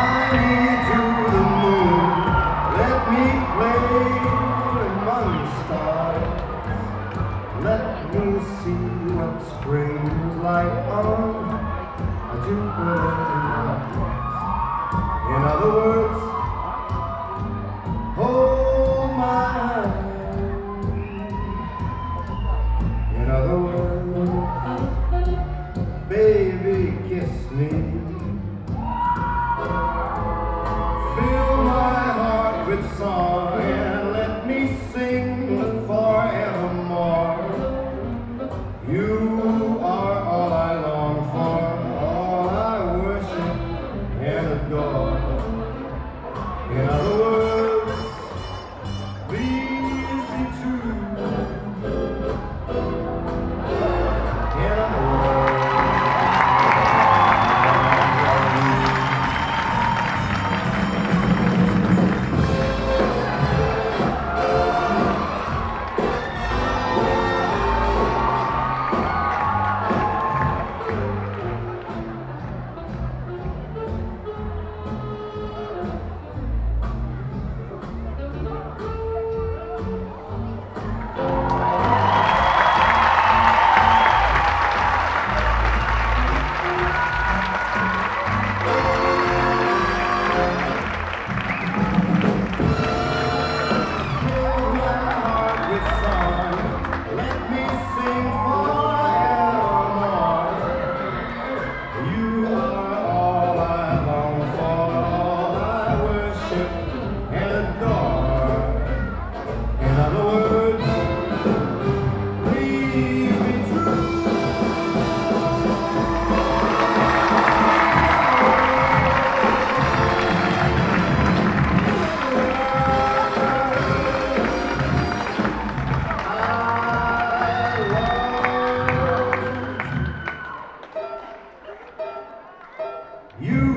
Fly me to the moon, let me play among the stars. Let me see what spring's like on Jupiter and Mars. In other words, hold my hand. In other words, baby, kiss me. Fill my heart with song and let me sing forevermore. You are all I long for, all I worship and adore. In other words, please be true. In other words, you